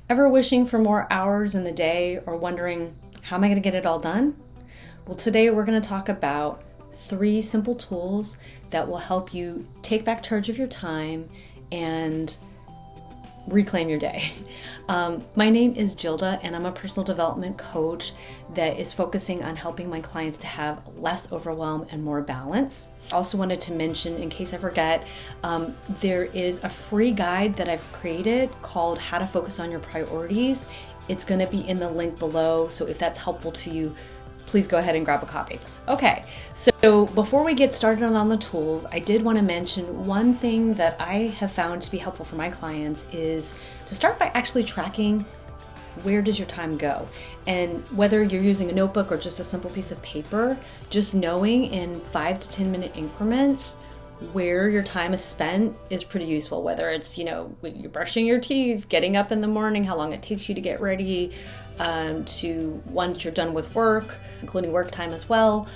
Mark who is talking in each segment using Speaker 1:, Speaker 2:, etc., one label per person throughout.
Speaker 1: Ever wishing for more hours in the day or wondering, how am I going to get it all done? Well, today we're going to talk about 3 simple tools that will help you take back charge of your time and reclaim your day. My name is Gilda, and I'm a personal development coach that is focusing on helping my clients to have less overwhelm and more balance. I also wanted to mention, in case I forget, there is a free guide that I've created called How to Focus on Your Priorities. It's going to be in the link below, so if that's helpful to you, please go ahead and grab a copy. Okay, so before we get started on the tools, I did want to mention one thing that I have found to be helpful for my clients is to start by actually tracking where does your time go. And whether you're using a notebook or just a simple piece of paper, just knowing in 5 to 10 minute increments where your time is spent is pretty useful. Whether it's, when you're brushing your teeth, getting up in the morning, how long it takes you to get ready, to once you're done with work, including work time as well,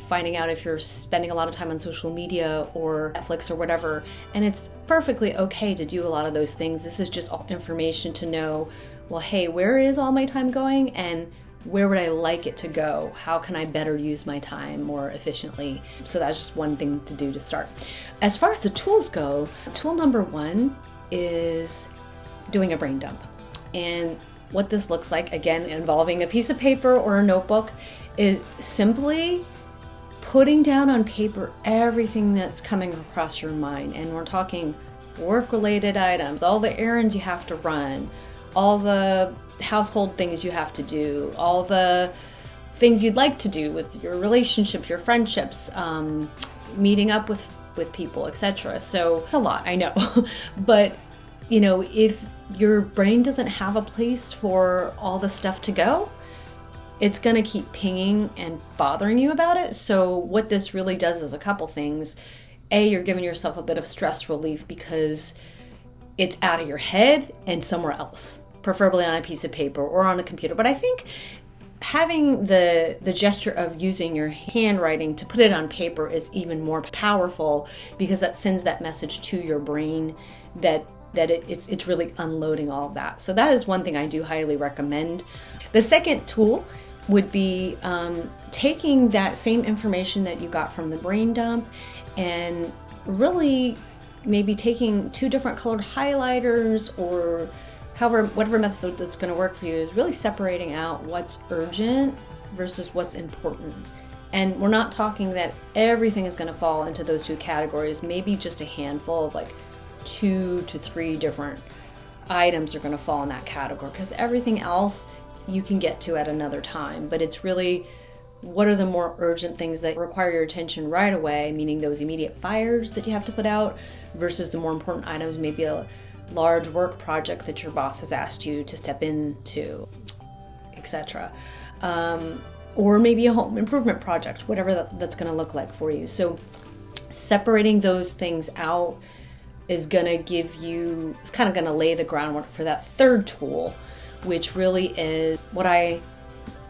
Speaker 1: finding out if you're spending a lot of time on social media or Netflix or whatever. And it's perfectly okay to do a lot of those things. This is just all information to know, well, hey, where is all my time going and where would I like it to go? How can I better use my time more efficiently? So that's just one thing to do to start. As far as the tools go, tool number 1 is doing a brain dump. And what this looks like, again, involving a piece of paper or a notebook, is simply putting down on paper everything that's coming across your mind. And we're talking work-related items, all the errands you have to run, all the household things you have to do, all the things you'd like to do with your relationships, your friendships, meeting up with people, etc. So a lot, I know. But, if your brain doesn't have a place for all the stuff to go, it's going to keep pinging and bothering you about it. So what this really does is a couple things. A, you're giving yourself a bit of stress relief because it's out of your head and somewhere else, preferably on a piece of paper or on a computer. But I think having the gesture of using your handwriting to put it on paper is even more powerful, because that sends that message to your brain that it's really unloading all of that. So that is one thing I do highly recommend. The second tool would be taking that same information that you got from the brain dump and really maybe taking 2 different colored highlighters or whatever method that's going to work for you, is really separating out what's urgent versus what's important. And we're not talking that everything is going to fall into those 2 categories. Maybe just a handful of 2 to 3 different items are going to fall in that category, because everything else you can get to at another time. But it's really, what are the more urgent things that require your attention right away, meaning those immediate fires that you have to put out, versus the more important items, maybe a large work project that your boss has asked you to step into, etc. Or maybe a home improvement project, whatever that's going to look like for you. So separating those things out is going to it's kind of going to lay the groundwork for that third tool, which really is what I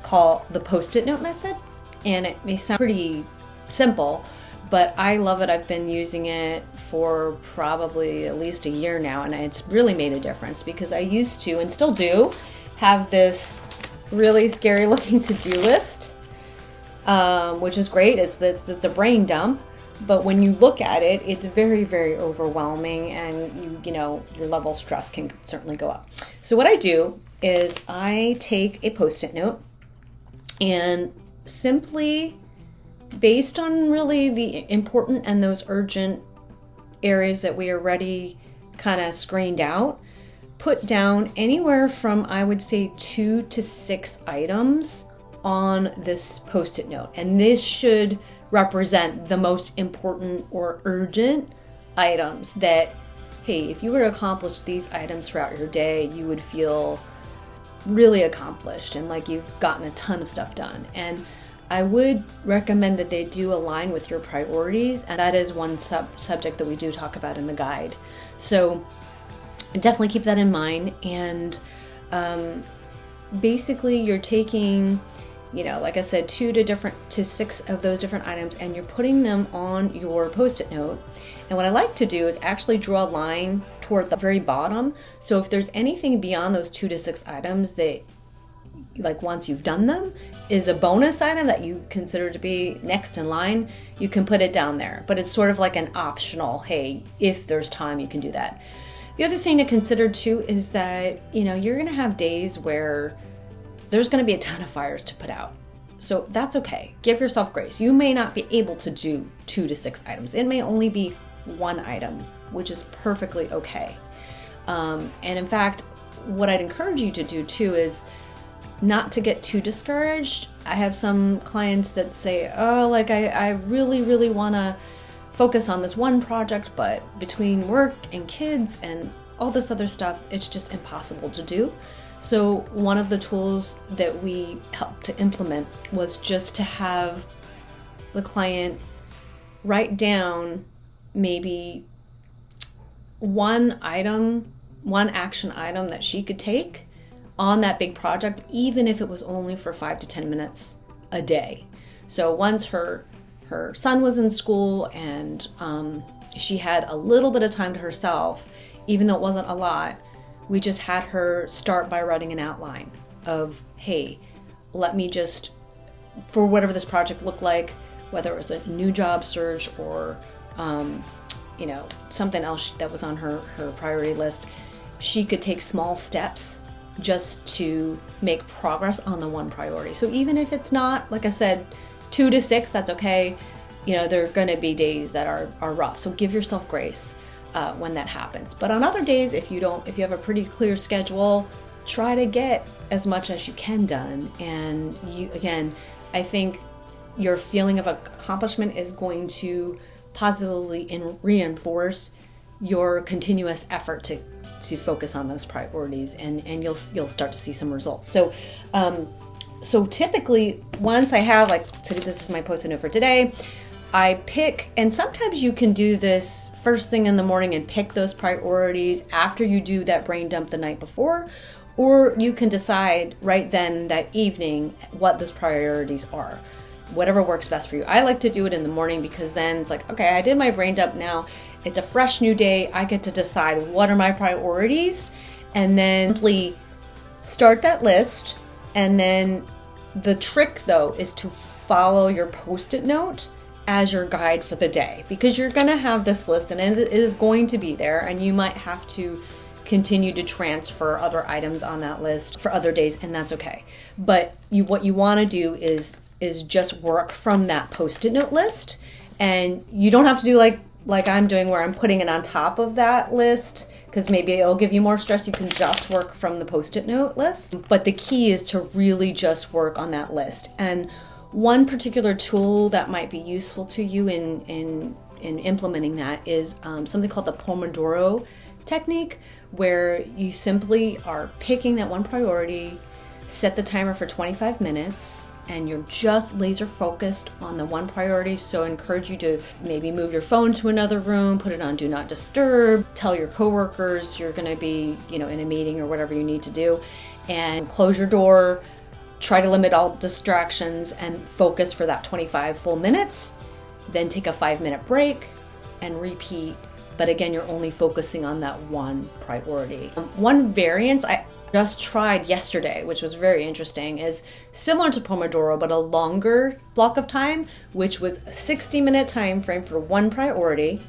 Speaker 1: call the Post-it note method. And it may sound pretty simple, but I love it. I've been using it for probably at least a year now, and it's really made a difference, because I used to, and still do, have this really scary looking to-do list, which is great. It's a brain dump. But when you look at it, it's very, very overwhelming, and your level of stress can certainly go up. So what I do is I take a Post-it note and simply, based on really the important and those urgent areas that we already kind of screened out, put down anywhere from, I would say, 2 to 6 items on this Post-it note. And this should represent the most important or urgent items that, hey, if you were to accomplish these items throughout your day, you would feel really accomplished and like you've gotten a ton of stuff done. And I would recommend that they do align with your priorities, and that is one subject that we do talk about in the guide. So definitely keep that in mind. And basically you're taking, like I said, 2 to 6 of those different items, and you're putting them on your Post-it note. And what I like to do is actually draw a line toward the very bottom. So if there's anything beyond those 2 to 6 items that, like, once you've done them, is a bonus item that you consider to be next in line, you can put it down there. But it's sort of like an optional, hey, if there's time, you can do that. The other thing to consider too is that, you're going to have days where there's going to be a ton of fires to put out. So that's okay. Give yourself grace. You may not be able to do 2 to 6 items. It may only be 1 item, which is perfectly okay. And in fact, what I'd encourage you to do too is not to get too discouraged. I have some clients that say, oh, like I really, really want to focus on this one project, but between work and kids and all this other stuff, it's just impossible to do. So one of the tools that we helped to implement was just to have the client write down maybe one action item that she could take on that big project, even if it was only for 5 to 10 minutes a day. So once her son was in school and she had a little bit of time to herself, even though it wasn't a lot, we just had her start by writing an outline of, hey, let me just, for whatever this project looked like, whether it was a new job search or something else that was on her priority list, she could take small steps just to make progress on the one priority. So even if it's not, like I said, 2 to 6, that's okay. There are going to be days that are rough. So give yourself grace when that happens. But on other days, if you have a pretty clear schedule, try to get as much as you can done. And I think your feeling of accomplishment is going to positively reinforce your continuous effort to focus on those priorities, and you'll start to see some results. So typically, once I have, this is my post-it note for today, I pick, and sometimes you can do this first thing in the morning and pick those priorities after you do that brain dump the night before, or you can decide right then that evening what those priorities are. Whatever works best for you. I like to do it in the morning because then it's like, okay, I did my brain dump now. It's a fresh new day. I get to decide what are my priorities and then simply start that list. And then the trick though is to follow your post-it note as your guide for the day, because you're going to have this list and it is going to be there, and you might have to continue to transfer other items on that list for other days, and that's okay. But what you want to do is just work from that post-it note list, and you don't have to do like I'm doing where I'm putting it on top of that list, because maybe it'll give you more stress. You can just work from the post-it note list, but the key is to really just work on that list. And one particular tool that might be useful to you in implementing that is something called the Pomodoro technique, where you simply are picking that one priority, set the timer for 25 minutes, and you're just laser focused on the one priority. So I encourage you to maybe move your phone to another room, put it on do not disturb, tell your coworkers you're going to be, in a meeting or whatever you need to do, and close your door. Try to limit all distractions and focus for that 25 full minutes. Then take a 5-minute break and repeat. But again, you're only focusing on that one priority. One variance I just tried yesterday, which was very interesting, is similar to Pomodoro, but a longer block of time, which was a 60-minute time frame for one priority,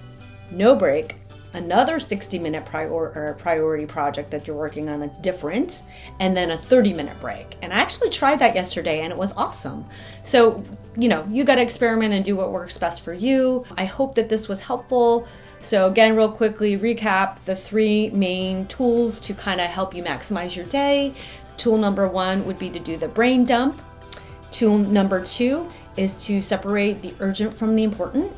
Speaker 1: no break, another 60-minute priority project that you're working on that's different, and then a 30-minute break. And I actually tried that yesterday, and it was awesome. So, you got to experiment and do what works best for you. I hope that this was helpful. So again, real quickly, recap the 3 main tools to kind of help you maximize your day. Tool number 1 would be to do the brain dump. Tool number 2 is to separate the urgent from the important.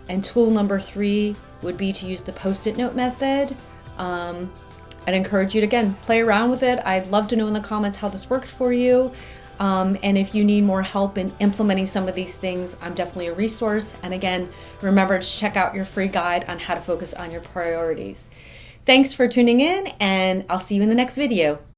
Speaker 1: And tool number 3 would be to use the post-it note method. I'd encourage you to, again, play around with it. I'd love to know in the comments how this worked for you. And if you need more help in implementing some of these things, I'm definitely a resource. And again, remember to check out your free guide on how to focus on your priorities. Thanks for tuning in, and I'll see you in the next video.